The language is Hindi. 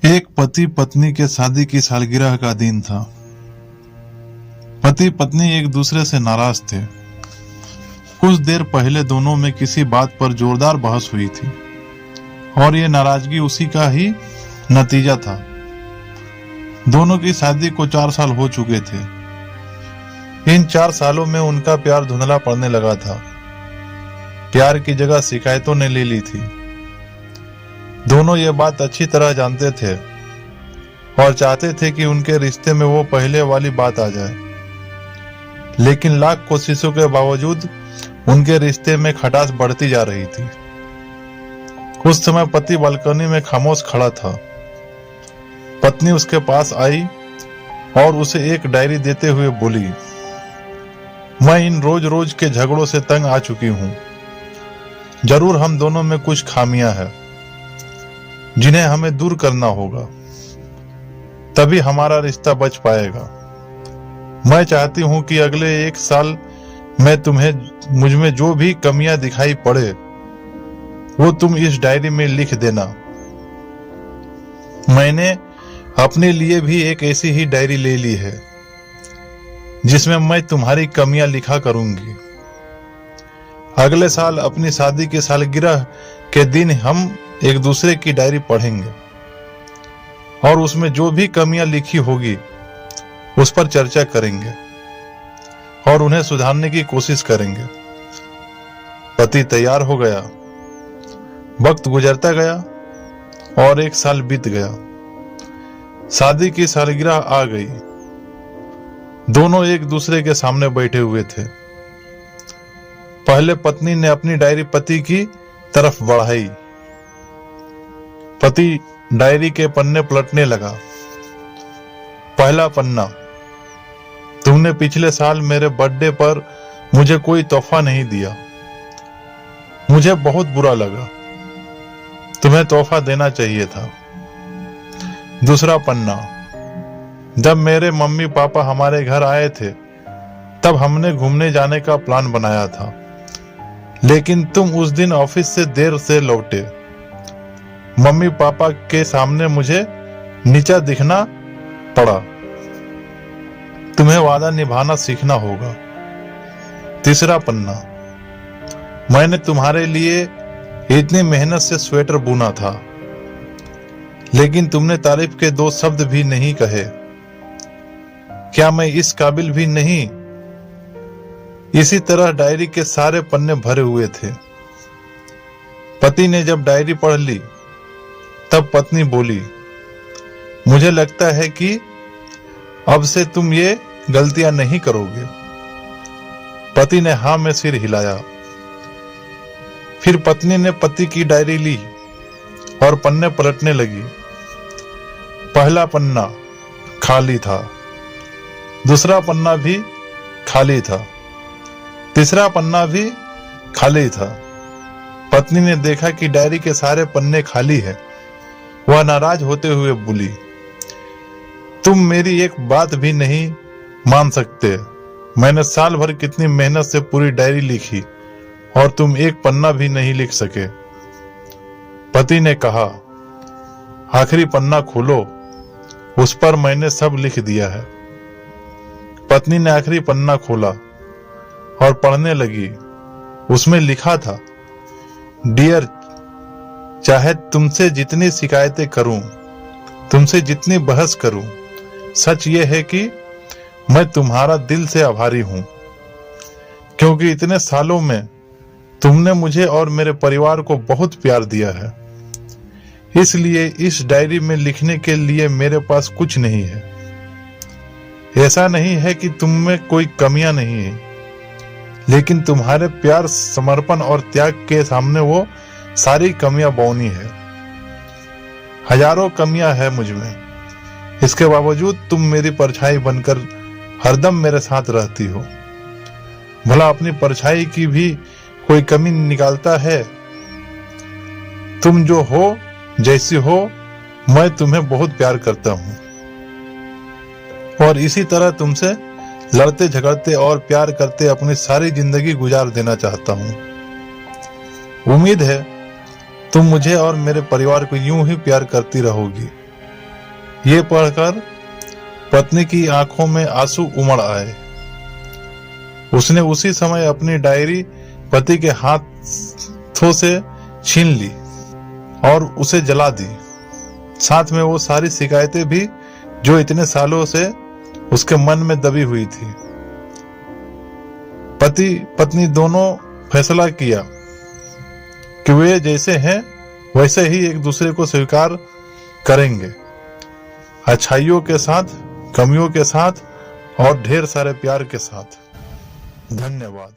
एक पति पत्नी के शादी की सालगिरह का दिन था। पति पत्नी एक दूसरे से नाराज थे। कुछ देर पहले दोनों में किसी बात पर जोरदार बहस हुई थी और ये नाराजगी उसी का ही नतीजा था। दोनों की शादी को 4 साल हो चुके थे। इन 4 सालों में उनका प्यार धुंधला पड़ने लगा था। प्यार की जगह शिकायतों ने ले ली थी। दोनों ये बात अच्छी तरह जानते थे और चाहते थे कि उनके रिश्ते में वो पहले वाली बात आ जाए, लेकिन लाख कोशिशों के बावजूद उनके रिश्ते में खटास बढ़ती जा रही थी। उस समय पति बालकनी में खामोश खड़ा था। पत्नी उसके पास आई और उसे एक डायरी देते हुए बोली, मैं इन रोज रोज के झगड़ों से तंग आ चुकी हूं। जरूर हम दोनों में कुछ खामियां हैं जिन्हें हमें दूर करना होगा, तभी हमारा रिश्ता बच पाएगा। मैं चाहती हूं कि अगले 1 साल में तुम्हें मुझ में जो भी कमियां दिखाई पड़े वो तुम इस डायरी में लिख देना। मैंने अपने लिए भी एक ऐसी ही डायरी ले ली है जिसमें मैं तुम्हारी कमियां लिखा करूंगी। अगले साल अपनी शादी की सालगिरह के दिन हम एक दूसरे की डायरी पढ़ेंगे और उसमें जो भी कमियां लिखी होगी उस पर चर्चा करेंगे और उन्हें सुधारने की कोशिश करेंगे। पति तैयार हो गया। वक्त गुजरता गया और 1 साल बीत गया। शादी की सालगिरह आ गई। दोनों एक दूसरे के सामने बैठे हुए थे। पहले पत्नी ने अपनी डायरी पति की तरफ बढ़ाई। पति डायरी के पन्ने पलटने लगा। पहला पन्ना, तुमने पिछले साल मेरे बर्थडे पर मुझे कोई तोहफा नहीं दिया। मुझे बहुत बुरा लगा। तुम्हें तोहफा देना चाहिए था। दूसरा पन्ना, जब मेरे मम्मी पापा हमारे घर आए थे तब हमने घूमने जाने का प्लान बनाया था, लेकिन तुम उस दिन ऑफिस से देर से लौटे। मम्मी पापा के सामने मुझे नीचा दिखना पड़ा। तुम्हें वादा निभाना सीखना होगा। तीसरा पन्ना, मैंने तुम्हारे लिए इतनी मेहनत से स्वेटर बुना था, लेकिन तुमने तारीफ के 2 शब्द भी नहीं कहे। क्या मैं इस काबिल भी नहीं? इसी तरह डायरी के सारे पन्ने भरे हुए थे। पति ने जब डायरी पढ़ ली तब पत्नी बोली, मुझे लगता है कि अब से तुम ये गलतियां नहीं करोगे। पति ने हाँ में सिर हिलाया। फिर पत्नी ने पति की डायरी ली और पन्ने पलटने लगी। पहला पन्ना खाली था। दूसरा पन्ना भी खाली था। तीसरा पन्ना भी खाली था। पत्नी ने देखा कि डायरी के सारे पन्ने खाली है। वह नाराज होते हुए बोली, तुम मेरी एक बात भी नहीं मान सकते। मैंने साल भर कितनी मेहनत से पूरी डायरी लिखी और तुम एक पन्ना भी नहीं लिख सके। पति ने कहा, आखिरी पन्ना खोलो, उस पर मैंने सब लिख दिया है। पत्नी ने आखिरी पन्ना खोला और पढ़ने लगी। उसमें लिखा था, डियर, चाहे तुमसे जितनी शिकायतें करूं, तुमसे जितनी बहस करूं, सच ये है कि मैं तुम्हारा दिल से आभारी हूं, क्योंकि इतने सालों में तुमने मुझे और मेरे परिवार को बहुत प्यार दिया है। इसलिए इस डायरी में लिखने के लिए मेरे पास कुछ नहीं है। ऐसा नहीं है कि तुम में कोई कमियां नहीं है, लेकिन तुम्हारे प्यार, समर्पण और त्याग के सामने वो सारी कमियां बौनी है। हजारों कमियां है मुझ में, इसके बावजूद तुम मेरी परछाई बनकर हरदम मेरे साथ रहती हो। भला अपनी परछाई की भी कोई कमी निकालता है? तुम जो हो, जैसी हो, मैं तुम्हें बहुत प्यार करता हूं और इसी तरह तुमसे लड़ते झगड़ते और प्यार करते अपनी सारी जिंदगी गुजार देना चाहता हूं। उम्मीद है तुम मुझे और मेरे परिवार को यूं ही प्यार करती रहोगी। ये पढ़कर पत्नी की आंखों में आंसू उमड़ आए। उसने उसी समय अपनी डायरी पति के हाथों से छीन ली और उसे जला दी, साथ में वो सारी शिकायतें भी जो इतने सालों से उसके मन में दबी हुई थी। पति पत्नी दोनों फैसला किया कि वे जैसे हैं वैसे ही एक दूसरे को स्वीकार करेंगे, अच्छाइयों के साथ, कमियों के साथ और ढेर सारे प्यार के साथ। धन्यवाद।